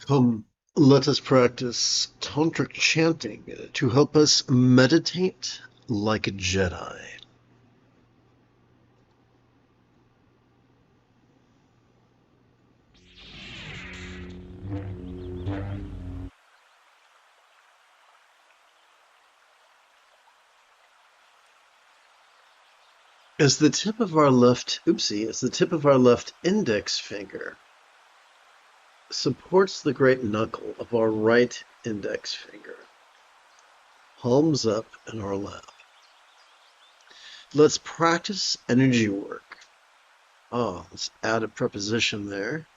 Come, let us practice Tantric Chanting to help us meditate like a Jedi. As the tip of our left index finger supports the great knuckle of our right index finger, palms up in our lap. Let's practice energy work. Let's add a preposition there.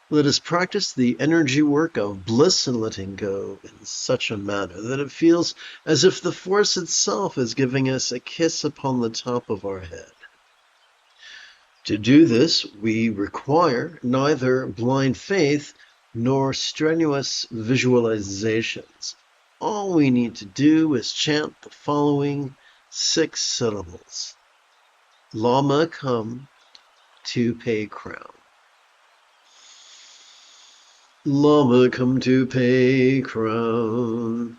Let us practice the energy work of bliss and letting go in such a manner that it feels as if the force itself is giving us a kiss upon the top of our head. To do this, we require neither blind faith nor strenuous visualizations. All we need to do is chant the following 6 syllables. Lama come to pay crown. Lama come to pay crown.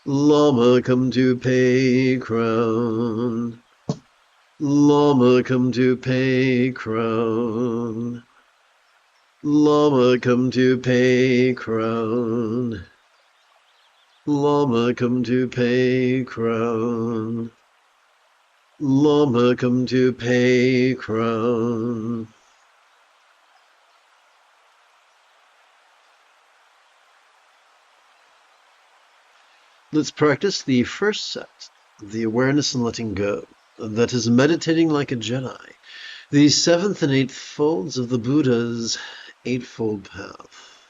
Lama come to pay crown. Lama come to pay crown. Lama come to pay crown. Lama come to pay crown. Lama come to pay crown. Let's practice the first set, the awareness and letting go. That is meditating like a Jedi, the 7th and 8th folds of the Buddha's Eightfold Path.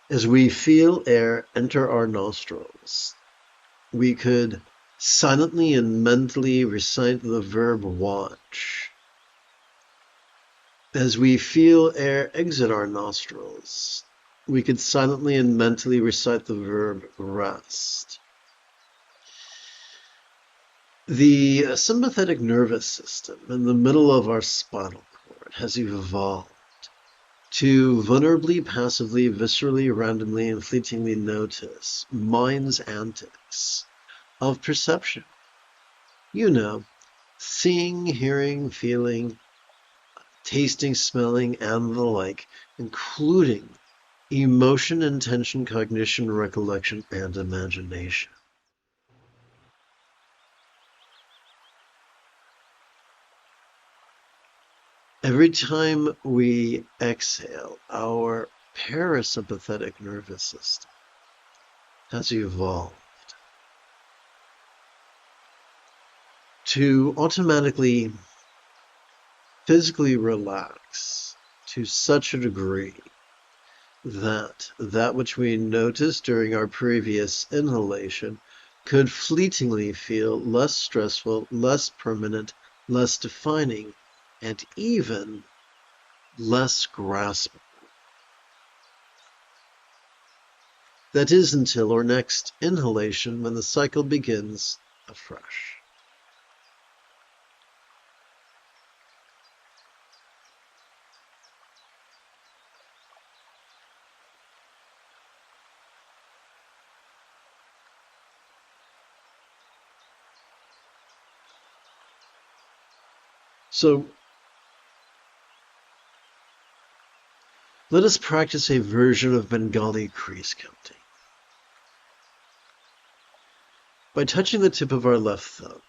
As we feel air enter our nostrils, we could silently and mentally recite the verb watch. As we feel air exit our nostrils, we could silently and mentally recite the verb rest. The sympathetic nervous system in the middle of our spinal cord has evolved to vulnerably, passively, viscerally, randomly, and fleetingly notice mind's antics of perception. You know, seeing, hearing, feeling, tasting, smelling, and the like, including emotion, intention, cognition, recollection, and imagination. Every time we exhale, our parasympathetic nervous system has evolved to automatically physically relax to such a degree that which we noticed during our previous inhalation could fleetingly feel less stressful, less permanent, less defining, and even less graspable. That is until our next inhalation, when the cycle begins afresh. So, let us practice a version of Bengali crease counting. By touching the tip of our left thumb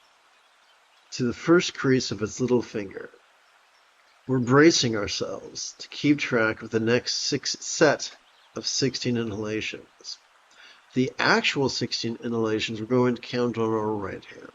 to the first crease of its little finger, we're bracing ourselves to keep track of the next set of 16 inhalations. The actual 16 inhalations we're going to count on our right hand.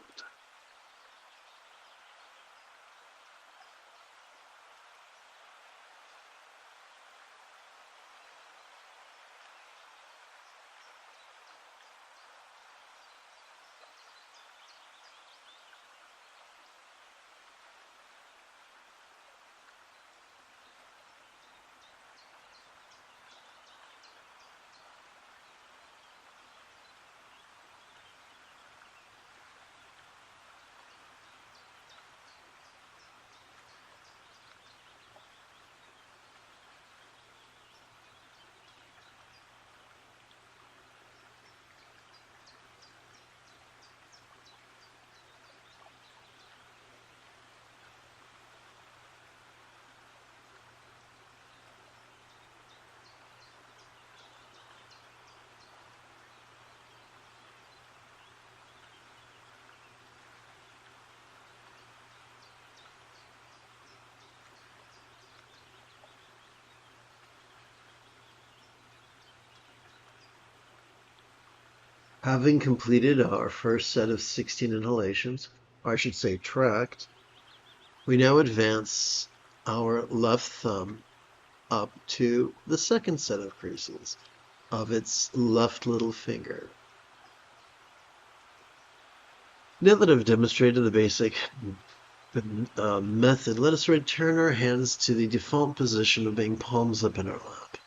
Having completed our first set of 16 inhalations, or I should say tract, we now advance our left thumb up to the second set of creases of its left little finger. Now that I've demonstrated the basic method, let us return our hands to the default position of being palms up in our lap.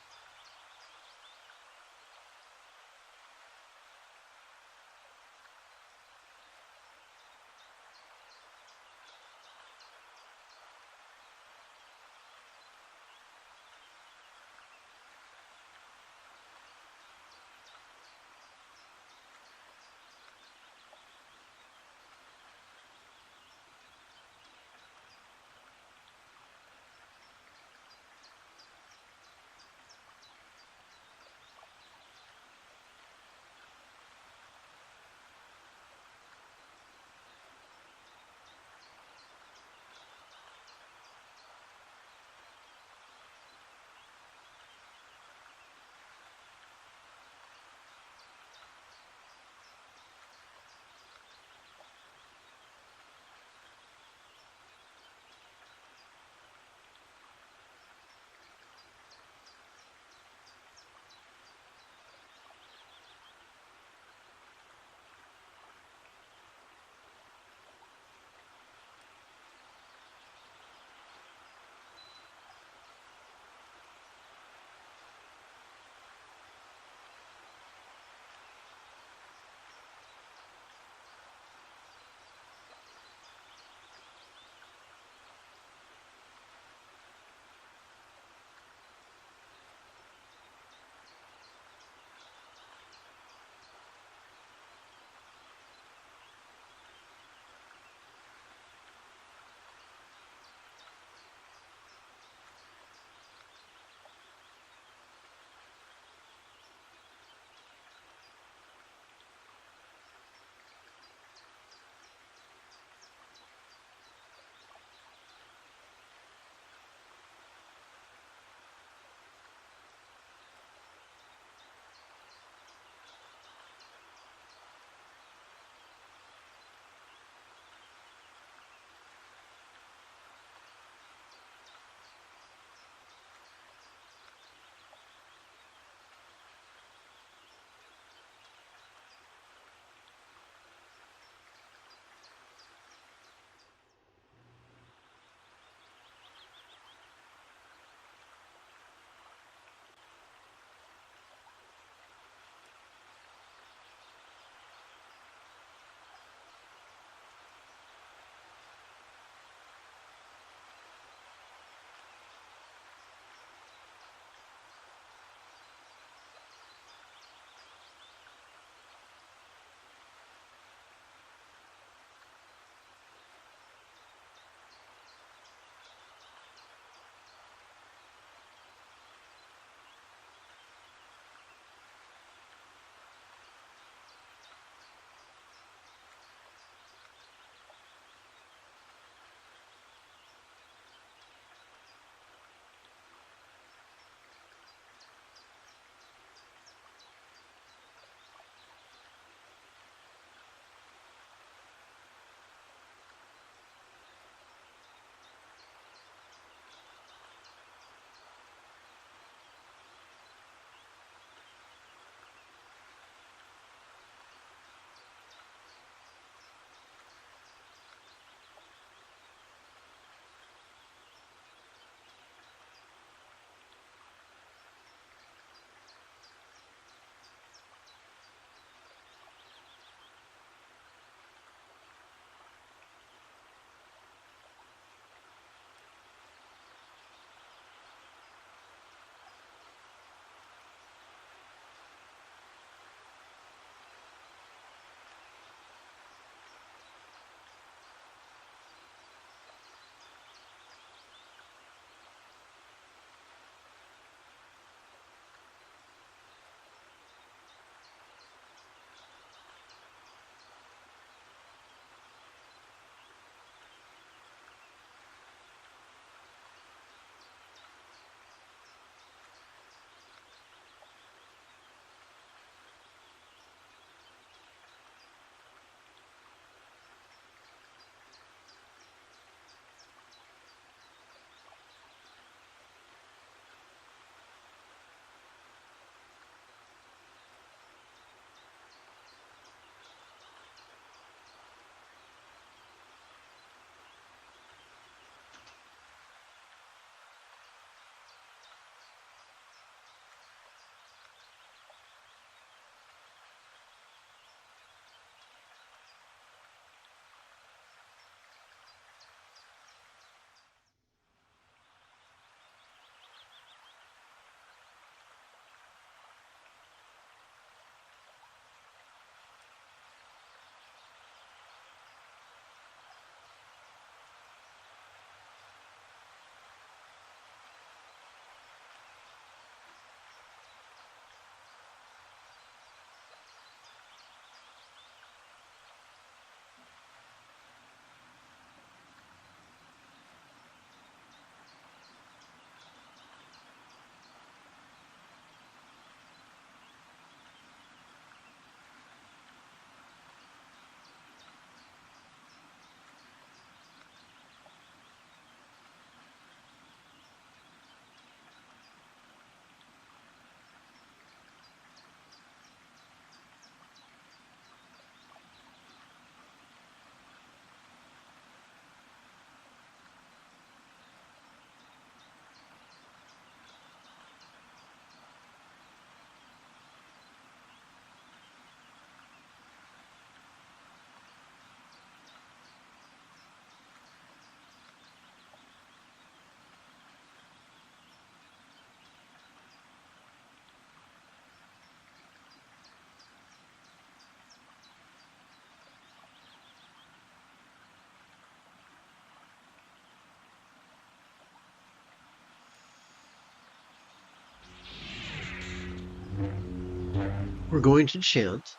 We're going to chant.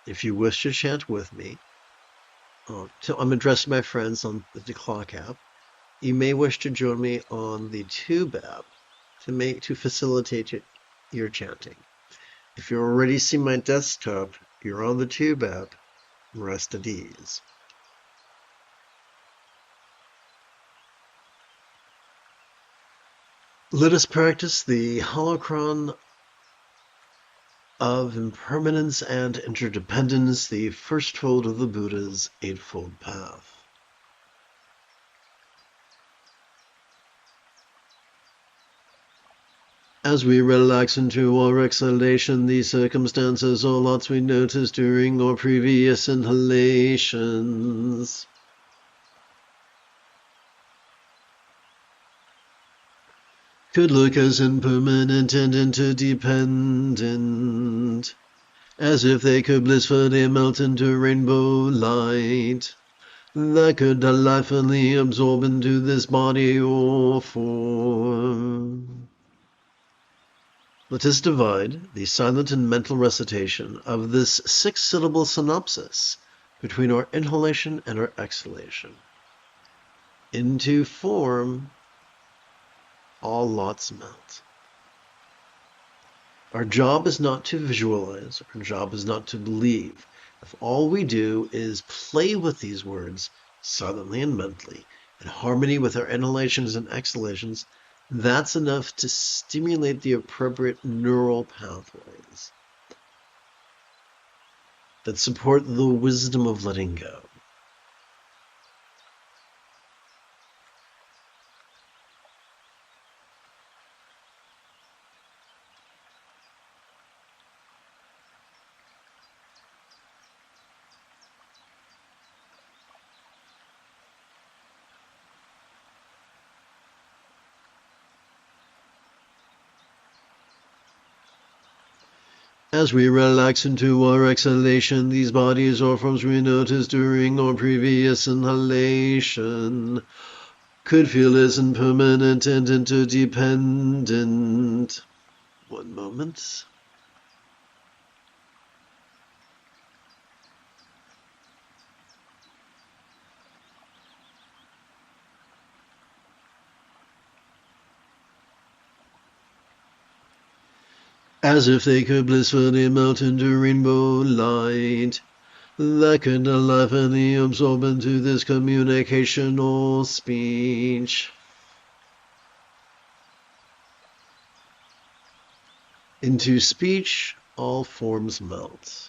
If you wish to chant with me, I'm addressing my friends on the clock app. You may wish to join me on the Tube app to facilitate your chanting. If you already see my desktop, you're on the Tube app. Rest at ease. Let us practice the holocron of impermanence and interdependence, the first fold of the Buddha's Eightfold Path. As we relax into our exhalation, the circumstances or lots we notice during our previous inhalations could look as impermanent and interdependent, as if they could blissfully melt into rainbow light that could delightfully absorb into this body or form. Let us divide the silent and mental recitation of this 6-syllable synopsis between our inhalation and our exhalation into form. All lots melt. Our job is not to visualize. Our job is not to believe. If all we do is play with these words silently and mentally in harmony with our inhalations and exhalations, that's enough to stimulate the appropriate neural pathways that support the wisdom of letting go. As we relax into our exhalation, these bodies or forms we noticed during our previous inhalation could feel as impermanent and interdependent. One moment. As if they could blissfully melt into rainbow light that could delightfully absorb into this communication or speech. Into speech, all forms melt.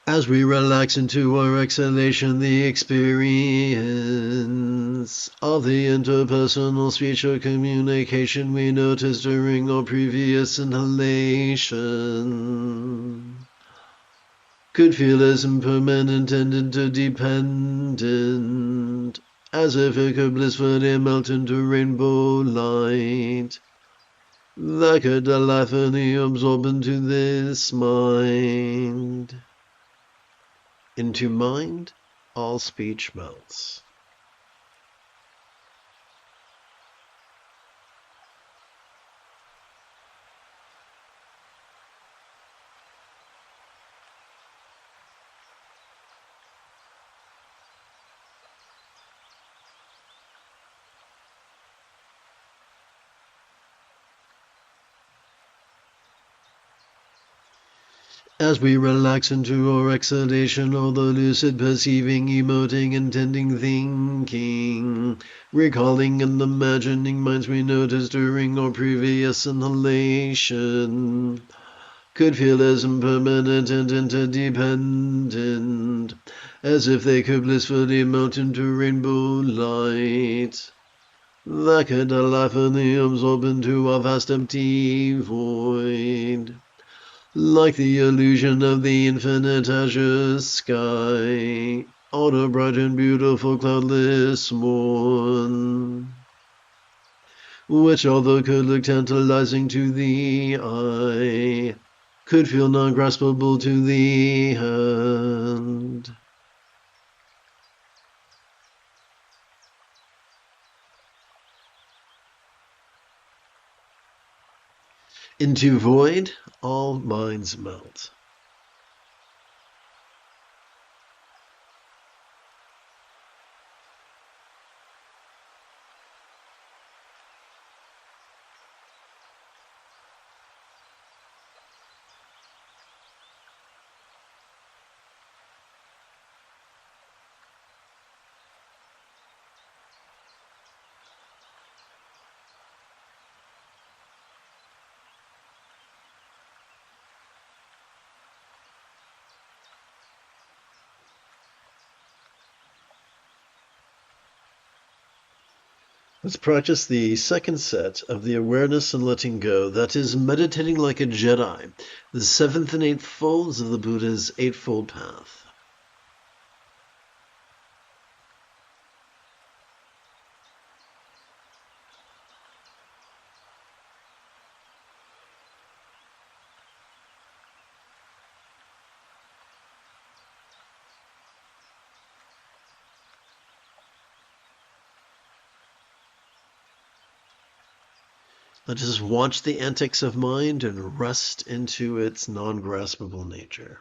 As we relax into our exhalation, the experience of the interpersonal speech or communication we noticed during our previous inhalation could feel as impermanent and interdependent, as if it could blissfully melt into rainbow light that could delightfully absorb into this mind. Into mind, all speech melts. As we relax into our exhalation, all the lucid perceiving, emoting, intending, thinking, recalling and imagining minds we noticed during our previous inhalation could feel as impermanent and interdependent, as if they could blissfully melt into rainbow light that could delightfully absorb into our vast empty void. like the illusion of the infinite azure sky on a bright and beautiful cloudless morn, which, although could look tantalizing to the eye, could feel non-graspable to the hand. Into void, all minds melt. Let's practice the second set of the awareness and letting go, that is, meditating like a Jedi, the seventh and eighth folds of the Buddha's Eightfold Path. Let us watch the antics of mind and rest into its non-graspable nature.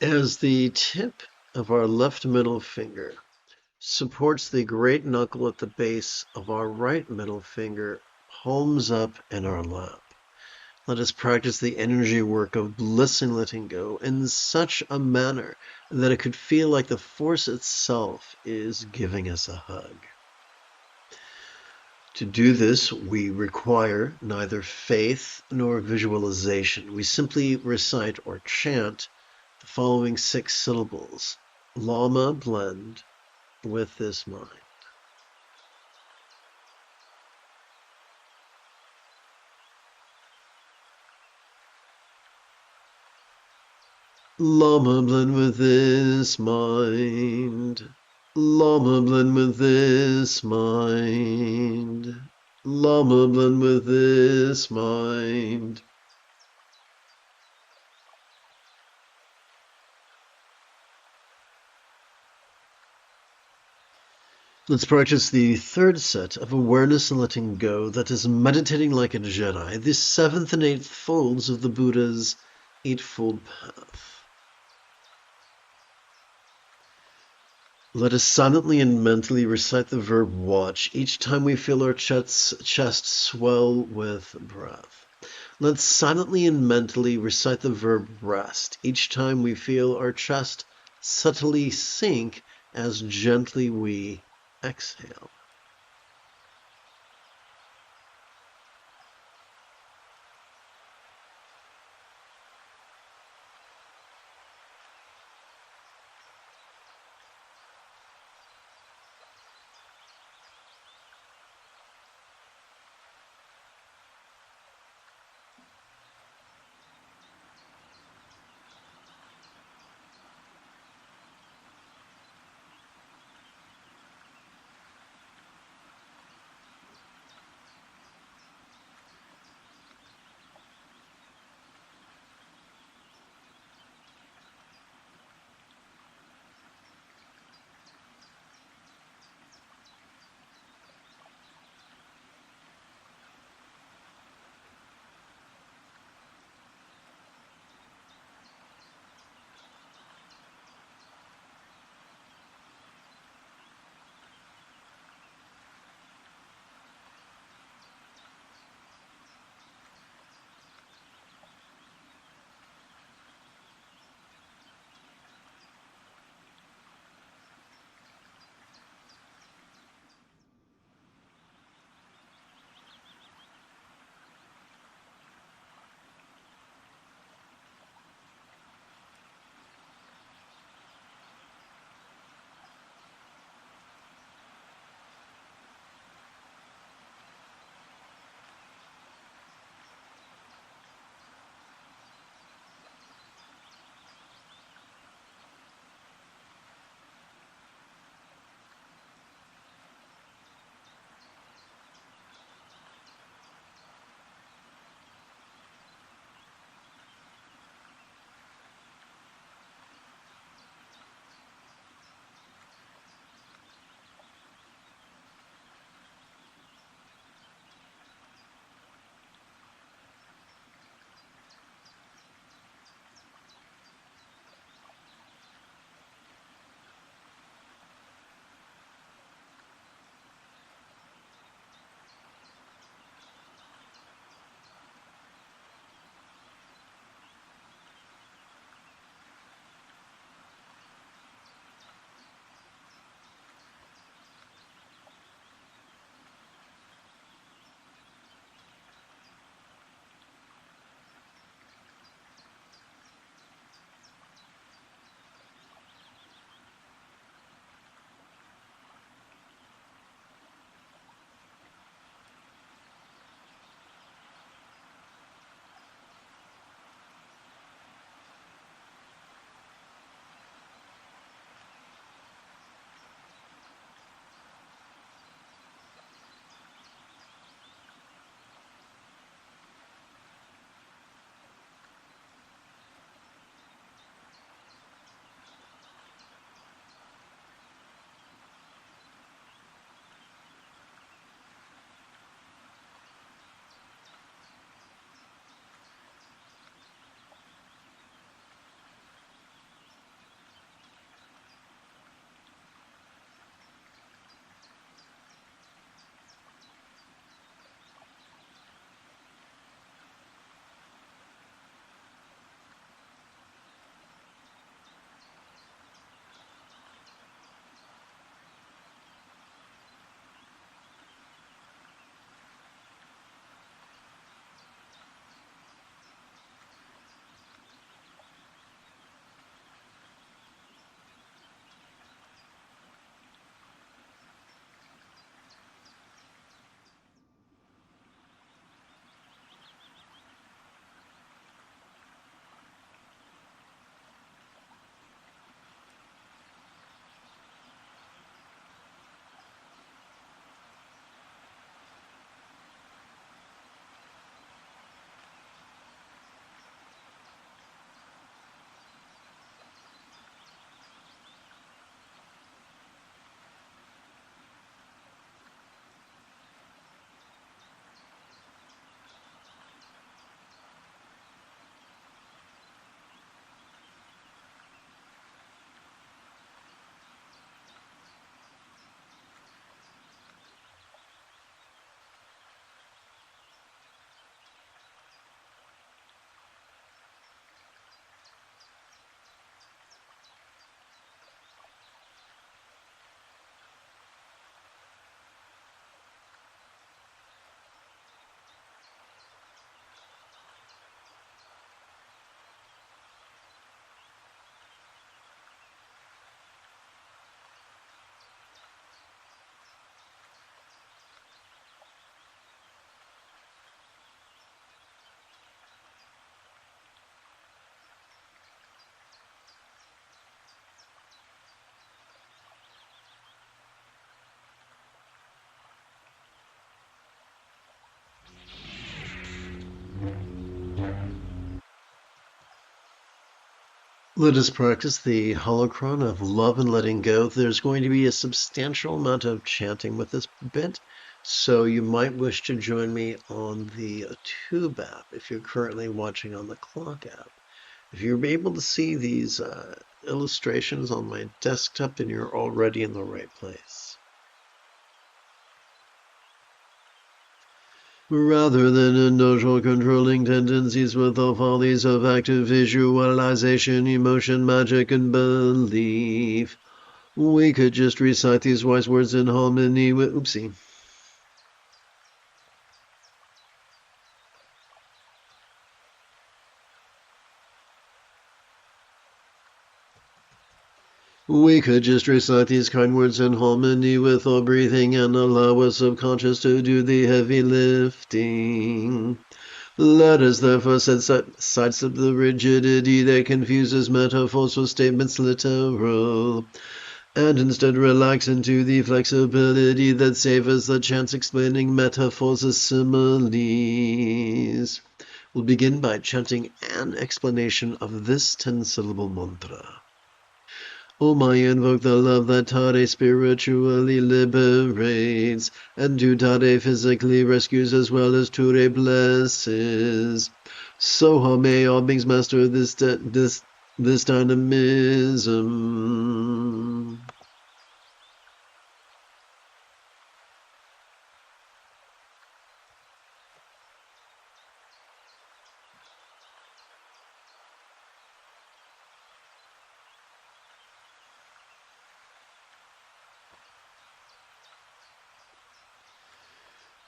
As the tip of our left middle finger supports the great knuckle at the base of our right middle finger, palms up in our lap, let us practice the energy work of bliss and letting go in such a manner that it could feel like the force itself is giving us a hug. To do this, we require neither faith nor visualization. We simply recite or chant the following 6 syllables. Lama blend with this mind. Lama blend with this mind. Lama blend with this mind. Lama blend with this mind. Let's practice the third set of awareness and letting go, that is meditating like a Jedi, the 7th and 8th folds of the Buddha's Eightfold Path. Let us silently and mentally recite the verb watch each time we feel our chest swell with breath. Let's silently and mentally recite the verb rest each time we feel our chest subtly sink as gently we exhale. Let us practice the holocron of love and letting go. There's going to be a substantial amount of chanting with this bit, so you might wish to join me on the Tube app if you're currently watching on the Clock app. If you're able to see these illustrations on my desktop, then you're already in the right place. Rather than indulge or controlling tendencies with the follies of active visualization, emotion, magic, and belief, we could just recite these wise words in harmony with... Oopsie. We could just recite these kind words in harmony with our breathing and allow our subconscious to do the heavy lifting. Let us therefore sidestep the rigidity that confuses metaphors with statements literal, and instead relax into the flexibility that savors the chance explaining metaphors as similes. We'll begin by chanting an explanation of this 10-syllable mantra. Om, I invoke the love that Tade spiritually liberates, and Du Tade physically rescues as well as Ture blesses. So may all beings master this dynamism.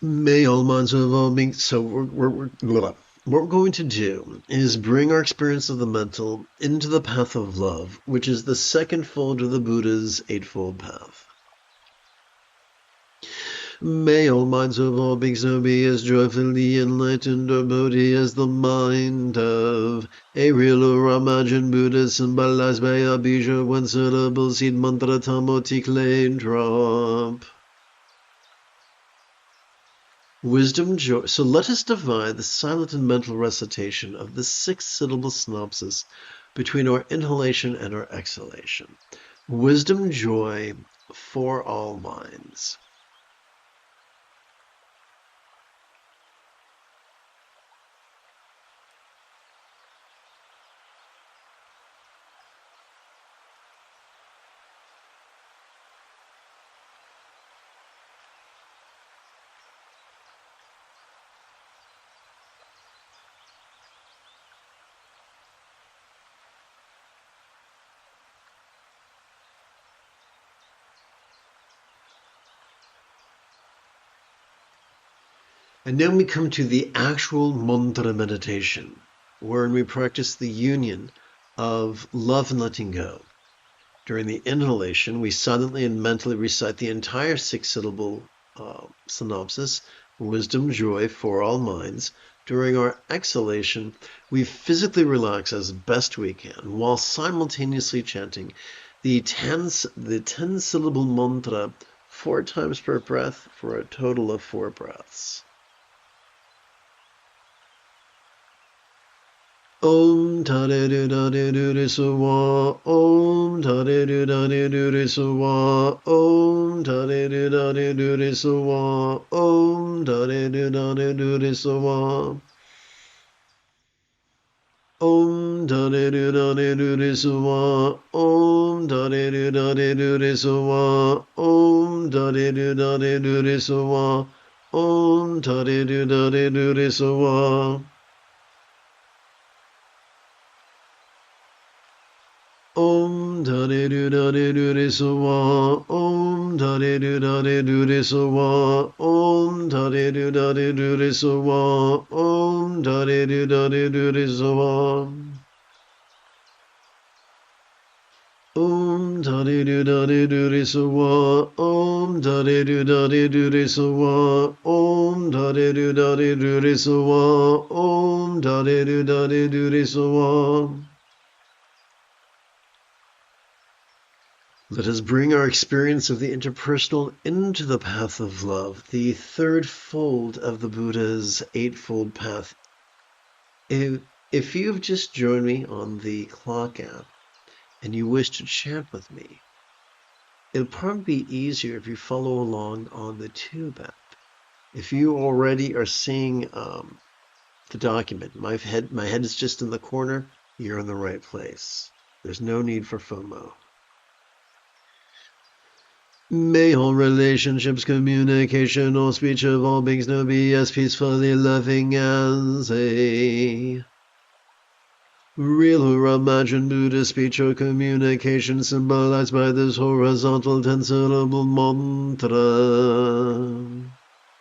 May all minds of all beings. So what we're going to do is bring our experience of the mental into the path of love, which is the second fold of the Buddha's Eightfold Path. May all minds of all beings now be as joyfully enlightened or bodhi as the mind of a real or imagined Buddha symbolized by a bija one-syllable seed mantra tamoti clay drop. Wisdom, joy. So let us divide the silent and mental recitation of the 6-syllable synopsis between our inhalation and our exhalation. Wisdom, joy for all minds. And then we come to the actual mantra meditation, wherein we practice the union of love and letting go. During the inhalation, we silently and mentally recite the entire 6-syllable synopsis, wisdom, joy for all minds. During our exhalation, we physically relax as best we can, while simultaneously chanting the 10-syllable mantra 4 times per breath for a total of 4 breaths. Om Tade Du Tade Du Re Suwa, Om Tade Du Tade Du Re Suwa, Om Tade Du Tade Du Re Suwa, Om Tade Du Tade Du Re Suwa, Om Tade Du Tade Du Re Suwa, Om Tade Du Tade Du Re Suwa, Om Tade Du Tade Du Re Suwa, Om Tade Du Tade Du Re Suwa. Om Tade Du Tade Du Re Suwa, Om Tade Du Tade Du Re Suwa, Om Tade Du Tade Du Re Suwa, Om Tade Du Tade Du Re Suwa, Om Tade Du Tade Du Re Suwa, Om Tade Du Tade Du Re Suwa, Om Tade Du Tade Du Re Suwa, Om Tade Du Tade Du Re Suwa. Let us bring our experience of the interpersonal into the path of love, the third fold of the Buddha's Eightfold Path. If you've just joined me on the Clock app, and you wish to chant with me, it'll probably be easier if you follow along on the Tube app. If you already are seeing the document, my head is just in the corner, you're in the right place. There's no need for FOMO. May all relationships, communication, all speech of all beings know be as peacefully loving as a real or imagined Buddhist speech or communication symbolized by this horizontal 10-syllable mantra.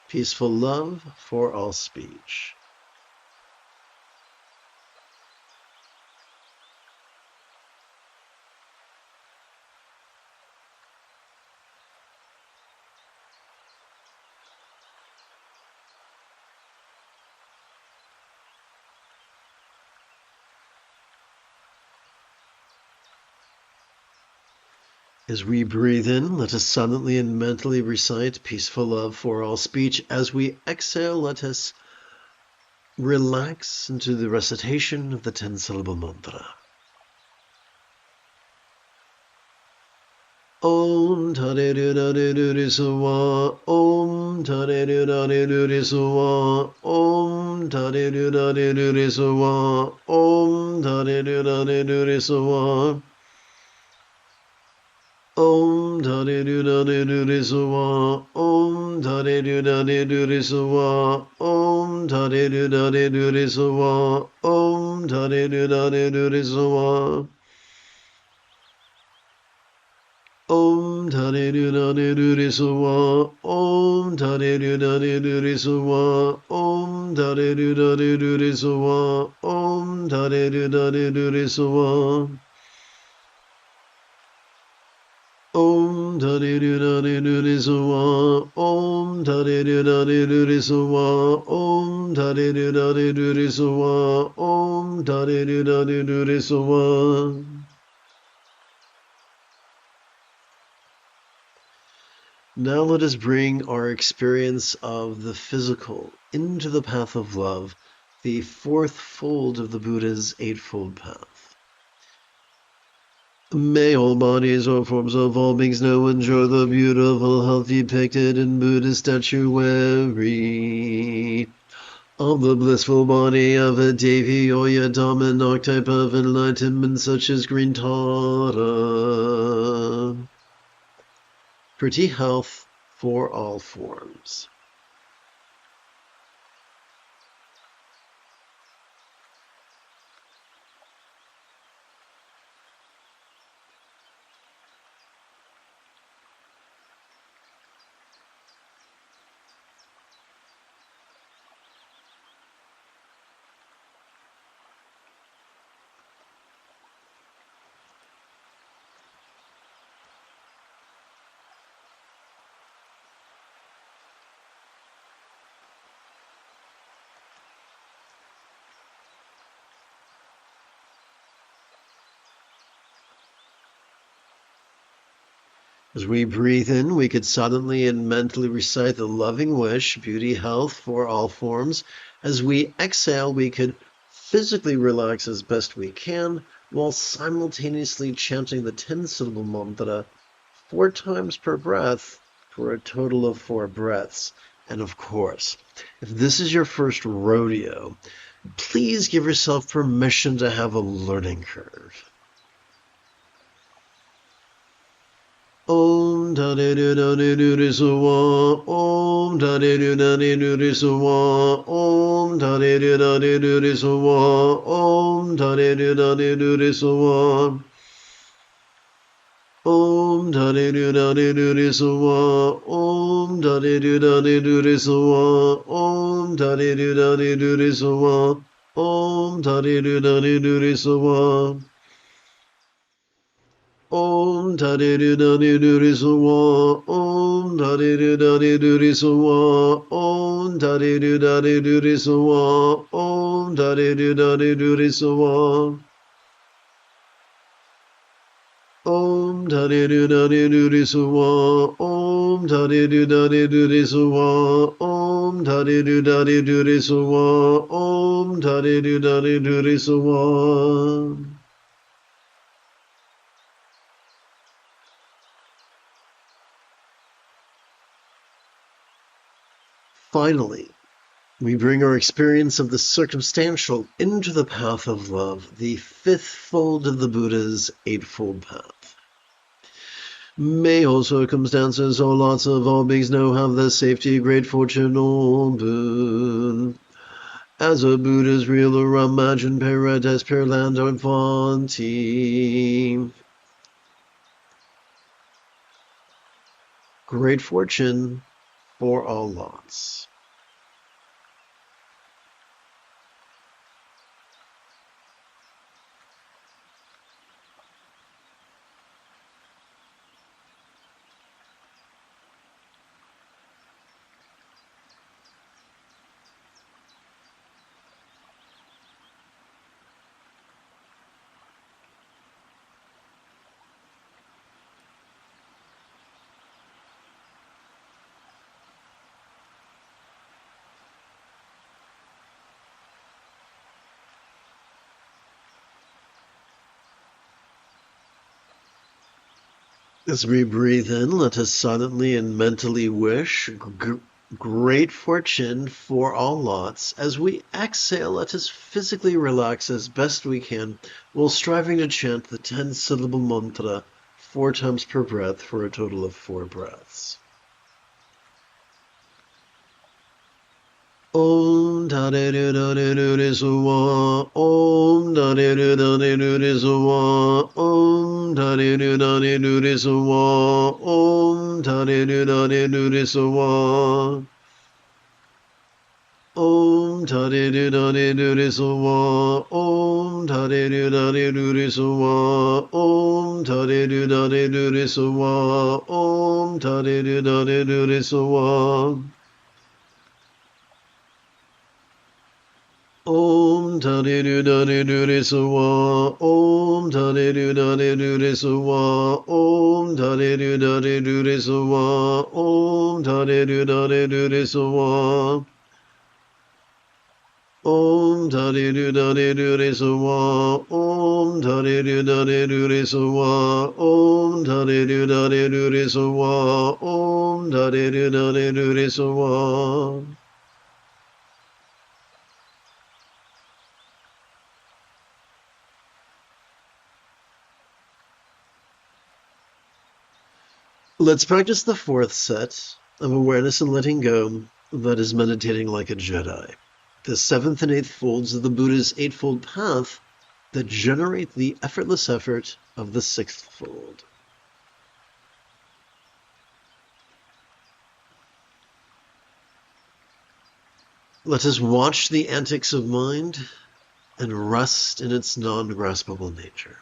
Peaceful love for all speech. As we breathe in, let us silently and mentally recite peaceful love for all speech. As we exhale, let us relax into the recitation of the 10-syllable mantra. Om Tare Dudare Duri Suwa, Om Tare Dudare Duri Suwa, Om Tare Dudare Duri Suwa, Om Tare Dudare Duri Suwa. Om Tare Dudare Duri Suwa, Om Tare Dudare Duri Suwa, Om Tare Dudare Duri Suwa, Om Tare Dudare Duri Suwa. Om Tare Dudare Duri Suwa, Om Tare Dudare Duri Suwa, Om Tare Dudare Duri Suwa, Om Tare Dudare Duri Suwa. Om Tare Dudare Duri Suwa, Om Tare Dudare Duri Suwa, Om Tare Dudare Duri Suwa, Om Tare Dudare Duri Suwa. Now let us bring our experience of the physical into the path of love, the fourth fold of the Buddha's Eightfold Path. May all bodies or forms of all beings know and enjoy the beautiful health depicted in Buddhist statuary of the blissful body of a Devi or Yadaman archetype of enlightenment such as Green Tara. Pretty health for all forms. As we breathe in, we could silently and mentally recite the loving wish, beauty, health for all forms. As we exhale, we could physically relax as best we can while simultaneously chanting the 10-syllable mantra 4 times per breath for a total of 4 breaths. And of course, if this is your first rodeo, please give yourself permission to have a learning curve. Om Tare Dudare Duri Suwa, Om Tare Dudare Duri Suwa, Om Tare Dudare Duri Suwa, Om Tare Dudare Duri Suwa. Om Tare Dudare Duri Suwa, Om Tare Dudare Duri Suwa, Om Tare Dudare Duri Suwa, Om Tare Dudare Duri Suwa. Om Tare Dudare Duri Suwa, Om Tare Dudare Duri Suwa, Om Tare Dudare Duri Suwa, Om Tare Dudare Duri Suwa. Om Tare Dudare Duri Suwa, Om Tare Dudare Duri Suwa, Om Tare Dudare Duri Suwa, Om Tare Dudare Duri Suwa. Finally, we bring our experience of the circumstantial into the path of love, the fifth fold of the Buddha's eightfold path. May all circumstances, all lots of all beings know have the safety, great fortune, all boon. As a Buddha's real or imagined paradise, pure land or Fanti. Great fortune for all lots. As we breathe in, let us silently and mentally wish great fortune for all lots. As we exhale, let us physically relax as best we can while striving to chant the 10-syllable mantra 4 times per breath for a total of 4 breaths. Om Tadedudadedudisuwa, Om Tadedudadedudisuwa, Om Tadedudadedudisuwa, Om Tadedudadedudisuwa, Om Tadedudadedudisuwa, Om Tadedudadedudisuwa, Om Tadedudadedudisuwa, Om Tadedudadedudisuwa. Om Tadedudadedudisuwa, Om Tadedudadedudisuwa, Om Tadedudadedudisuwa, Om Tadedudadedudisuwa, Om Tadedudadedudisuwa, Om Tadedudadedudisuwa, Om Tadedudadedudisuwa, Om Tadedudadedudisuwa. Let's practice the fourth set of awareness and letting go, that is meditating like a Jedi. The seventh and eighth folds of the Buddha's eightfold path that generate the effortless effort of the sixth fold. Let us watch the antics of mind and rest in its non-graspable nature.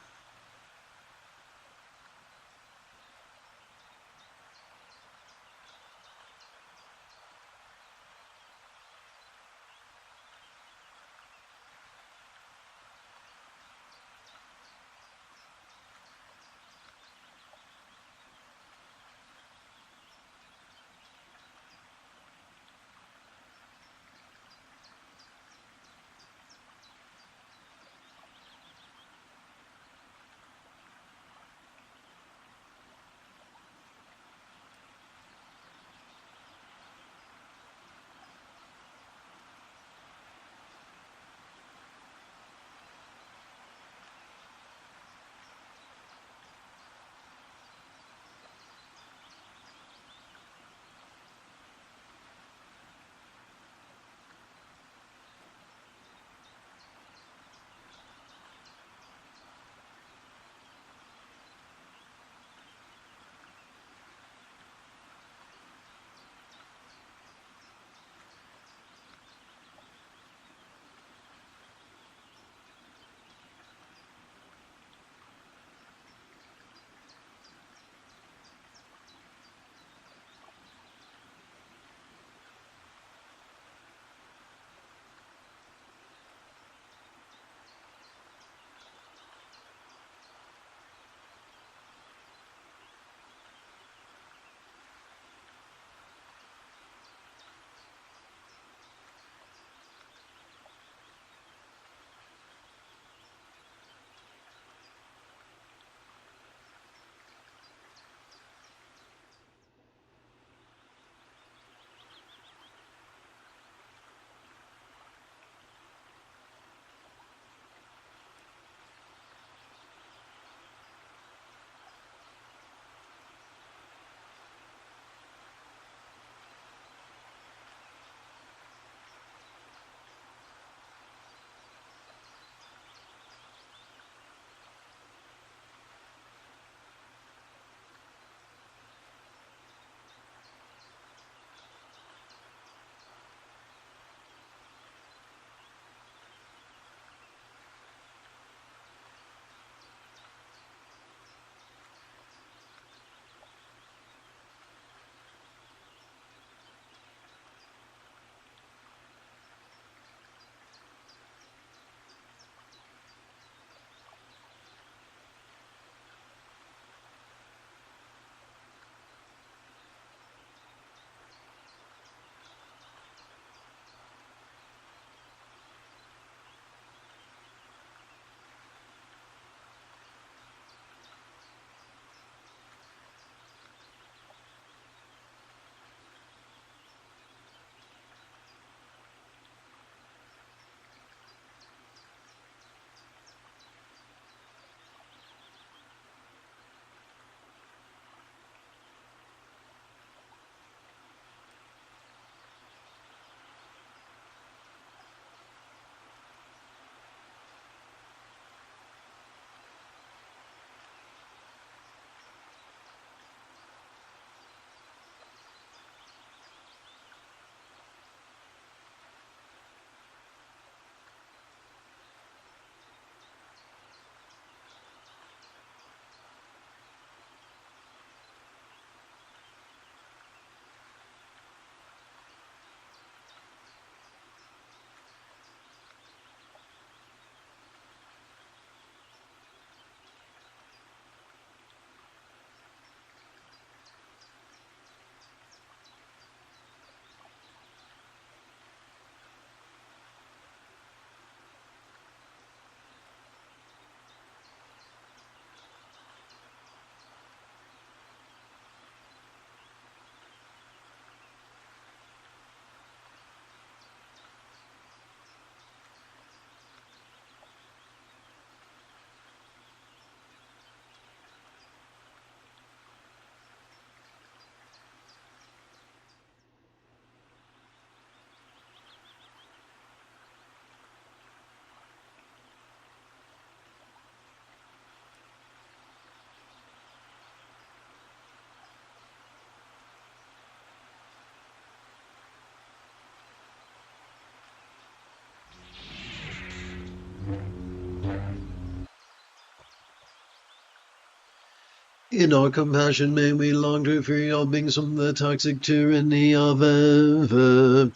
In our compassion may we long to free all beings from the toxic tyranny of ever.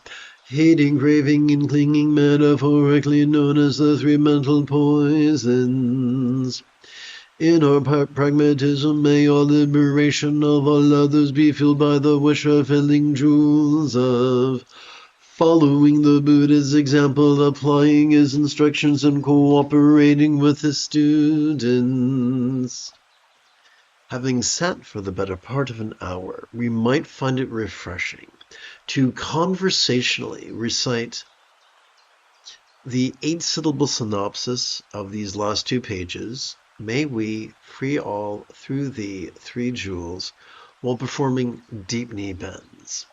Hating, craving, and clinging, metaphorically known as the three mental poisons. In our pragmatism, may our liberation of all others be filled by the wish of filling jewels of following the Buddha's example, applying his instructions, and cooperating with his students. Having sat for the better part of an hour, we might find it refreshing to conversationally recite the 8-syllable synopsis of these last 2 pages. May we free all through the 3 jewels while performing deep knee bends.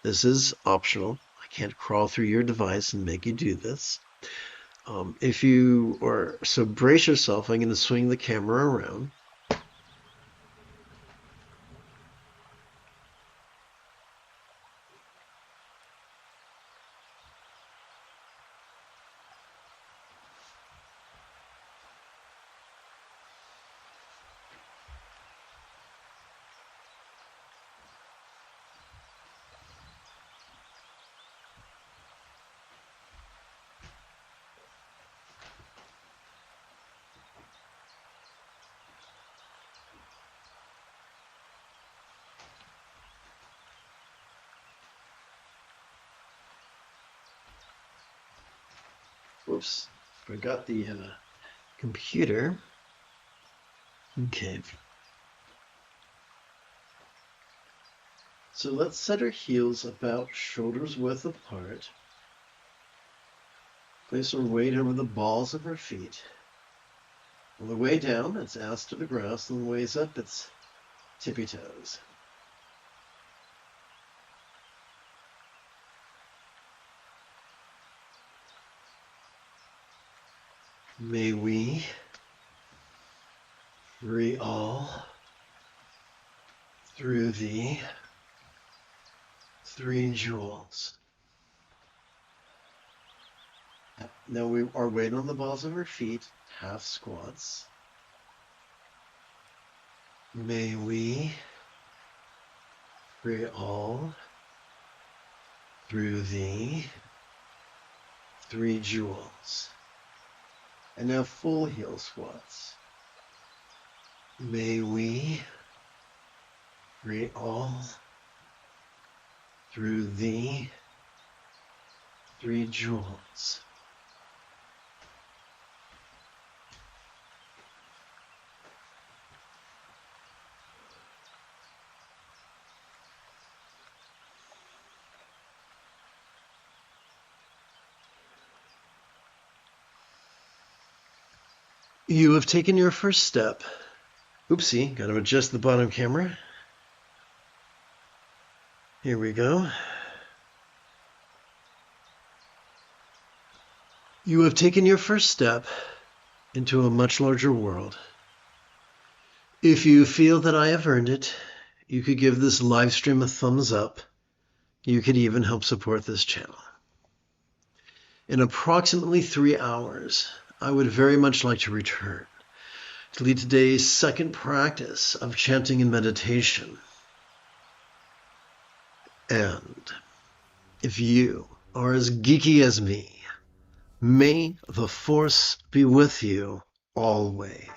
This is optional. I can't crawl through your device and make you do this. If you are so, brace yourself. I'm going to swing the camera around. Whoops, forgot the computer. Okay. So let's set our heels about shoulders width apart. Place our weight over the balls of our feet. On the way down, it's ass to the grass. On the ways up, it's tippy toes. May we free all through the 3 jewels. Now we are weight on the balls of our feet, half squats. May we free all through the 3 jewels. And now full heel squats. May we free all through the 3 jewels. You have taken your first step. Oopsie, got to adjust the bottom camera. Here we go. You have taken your first step into a much larger world. If you feel that I have earned it, you could give this live stream a thumbs up. You could even help support this channel. In approximately 3 hours, I would very much like to return to lead today's second practice of chanting and meditation. And if you are as geeky as me, may the Force be with you always.